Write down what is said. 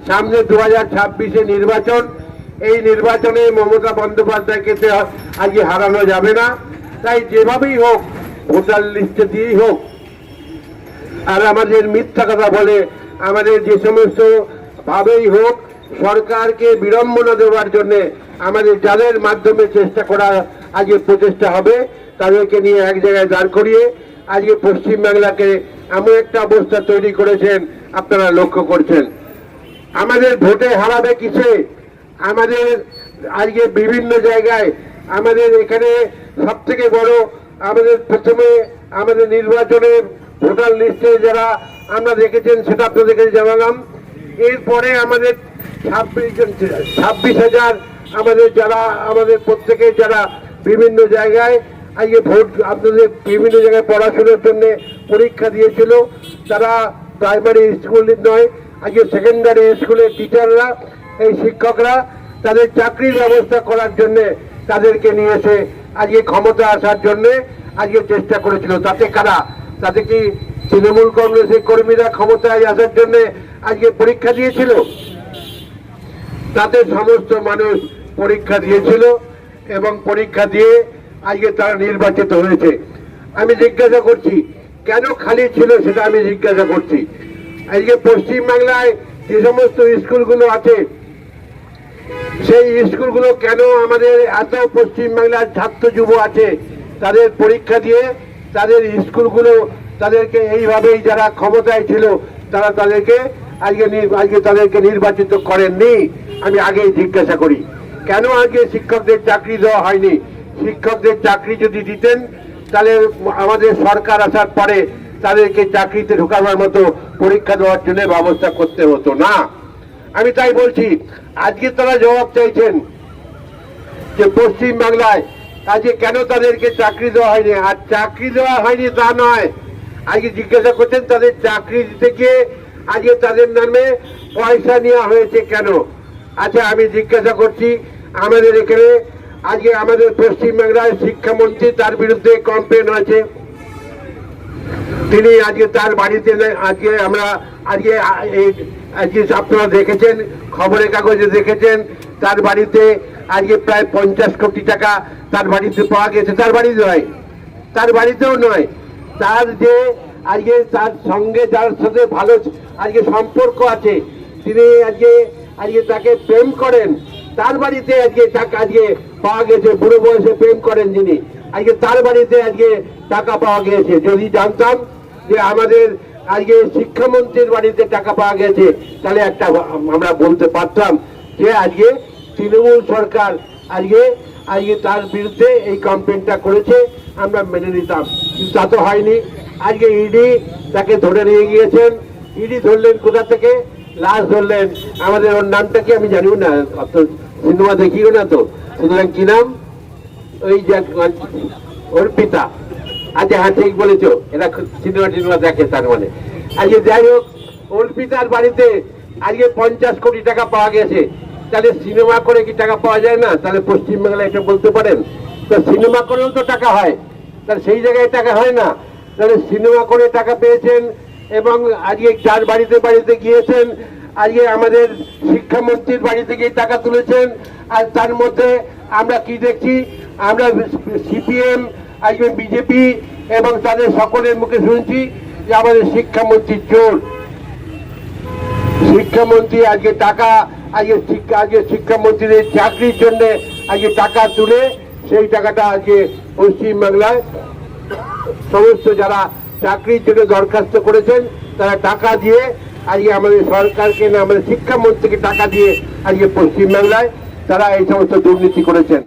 সামনে 2026-এ নির্বাচন। এই নির্বাচনে মমতা বন্দ্যোপাধ্যায়কে আজকে হারানো যাবে না। তাই যেভাবেই হোক, ভোটার লিস্টে দিয়েই হোক, আর আমাদের মিথ্যা কথা বলে আমাদের যে সমস্ত ভাবেই হোক সরকারকে বিড়ম্বনা দেওয়ার জন্য আমাদের যাদের মাধ্যমে চেষ্টা করা আজকে প্রচেষ্টা হবে, তাদেরকে নিয়ে এক জায়গায় দাঁড় করিয়ে আজকে পশ্চিমবাংলাকে এমন একটা অবস্থা তৈরি করেছেন, আপনারা লক্ষ্য করছেন। আমাদের ভোটে হারাবে কিসে? আমাদের আজকে বিভিন্ন জায়গায় আমাদের এখানে সব থেকে বড় আমাদের প্রথমে আমাদের নির্বাচনের ভোটার লিস্টে যারা আমরা দেখেছেন সেটা আপনাদেরকে জানালাম। এরপরে আমাদের 26,000 আমাদের যারা আমাদের প্রত্যেকে যারা বিভিন্ন জায়গায় আজকে ভোট আপনাদের বিভিন্ন জায়গায় পড়াশোনার জন্য পরীক্ষা দিয়েছিল, তারা প্রাইমারি স্কুল নয় আজকে সেকেন্ডারি স্কুলের টিচাররা, এই শিক্ষকরা তাদের চাকরির ব্যবস্থা করার জন্য তাদেরকে নিয়ে এসে আজকে ক্ষমতা আসার জন্য আজকে চেষ্টা করেছিল। তাতে কারা? তাতে কি তৃণমূল কংগ্রেসের কর্মীরা ক্ষমতায় আসার জন্য আজকে পরীক্ষা দিয়েছিল? তাতে সমস্ত মানুষ পরীক্ষা দিয়েছিল এবং পরীক্ষা দিয়ে আজকে তারা নির্বাচিত হয়েছে। আমি জিজ্ঞাসা করছি কেন খালি ছিল, সেটা আমি জিজ্ঞাসা করছি। আজকে পশ্চিমবাংলায় যে সমস্ত স্কুলগুলো আছে সেই স্কুলগুলো কেন আমাদের এত পশ্চিমবাংলার ছাত্র যুব আছে তাদের পরীক্ষা দিয়ে তাদের স্কুলগুলো তাদেরকে এইভাবেই যারা ক্ষমতায় ছিল তারা তাদেরকে আজকে তাদেরকে নির্বাচিত করেননি? আমি আগেই জিজ্ঞাসা করি কেন আজকে শিক্ষকদের চাকরি দেওয়া হয়নি? শিক্ষকদের চাকরি যদি দিতেন তাহলে আমাদের সরকার আসার পরে তাদেরকে চাকরিতে ঢোকাবার মতো পরীক্ষা দেওয়ার জন্য ব্যবস্থা করতে হতো না। আমি তাই বলছি আজকে তারা জবাব চাইছেন যে পশ্চিমবাংলায় আজকে কেন তাদেরকে চাকরি দেওয়া হয়নি। আর চাকরি দেওয়া হয়নি তা নয়, আজকে জিজ্ঞাসা করছেন তাদের চাকরি দিতে গিয়ে আজকে তাদের নামে পয়সা নেওয়া হয়েছে কেন। আচ্ছা আমি জিজ্ঞাসা করছি, আমাদের এখানে আজকে আমাদের পশ্চিমবাংলায় শিক্ষামন্ত্রী, তার বিরুদ্ধে কমপ্লেন আছে। তিনি আজকে তার বাড়িতে আজকে আমরা আজকে আপনারা দেখেছেন, খবরের কাগজে দেখেছেন, তার বাড়িতে আজকে প্রায় 50 কোটি টাকা তার বাড়িতে পাওয়া গেছে। তার বাড়ি নয়, তার বাড়িতেও নয়, তার যে আজকে তার সঙ্গে যার সাথে ভালো আজকে সম্পর্ক আছে তিনি আজকে তাকে প্রেম করেন, তার বাড়িতে আজকে আজকে পাওয়া গেছে। বুড়ো বয়সে প্রেম করেন যিনি, আজকে তার বাড়িতে আজকে টাকা পাওয়া গেছে। যদি জানতাম যে আমাদের আজকে শিক্ষামন্ত্রীর বাড়িতে টাকা পাওয়া গেছে তাহলে একটা আমরা বলতে পারতাম যে আজকে তৃণমূল সরকার আজকে তার বিরুদ্ধে এই কমপ্লেনটা করেছে, আমরা মেনে নিতাম। কিন্তু তা তো হয়নি। আজকে ইডি তাকে ধরে নিয়ে গিয়েছেন। ইডি ধরলেন কোথা থেকে? লাশ ধরলেন আমাদের, ওর নামটা কি আমি জানিও না, অত সিনেমা দেখিও না তো, সুতরাং কি নাম? ওই যে অর্পিতা। আচ্ছা হ্যাঁ ঠিক বলেছো, এরা সিনেমা দেখে তার মানে। আজকে যাই হোক, অর্পিতার বাড়িতে আজকে 50 কোটি টাকা পাওয়া গেছে। তাহলে সিনেমা করে কি টাকা পাওয়া যায় না? তাহলে পশ্চিমবাংলায় এটা বলতে পারেন? তো সিনেমা করেও তো টাকা হয়, তাহলে সেই জায়গায় টাকা হয় না? তাহলে সিনেমা করে টাকা পেয়েছেন এবং আজকে যার বাড়িতে বাড়িতে গিয়েছেন আজকে আমাদের শিক্ষামন্ত্রীর বাড়িতে গিয়ে টাকা তুলেছেন। আর তার মধ্যে আমরা কি দেখছি? আমরা সিপিএম আজকে বিজেপি এবং তাদের সকলের মুখে শুনছি যে আমাদের শিক্ষামন্ত্রী চোর। শিক্ষামন্ত্রী আজকে টাকা আজকে শিক্ষামন্ত্রীদের চাকরির জন্য আজকে টাকা তুলে সেই টাকাটা আজকে পশ্চিমবাংলায় সমস্ত যারা চাকরির জন্য দরখাস্ত করেছেন তারা টাকা দিয়ে আজকে আমাদের সরকারকে না, আমাদের শিক্ষামন্ত্রীকে টাকা দিয়ে আজকে পশ্চিমবাংলায় তারা এই সমস্ত দুর্নীতি করেছেন।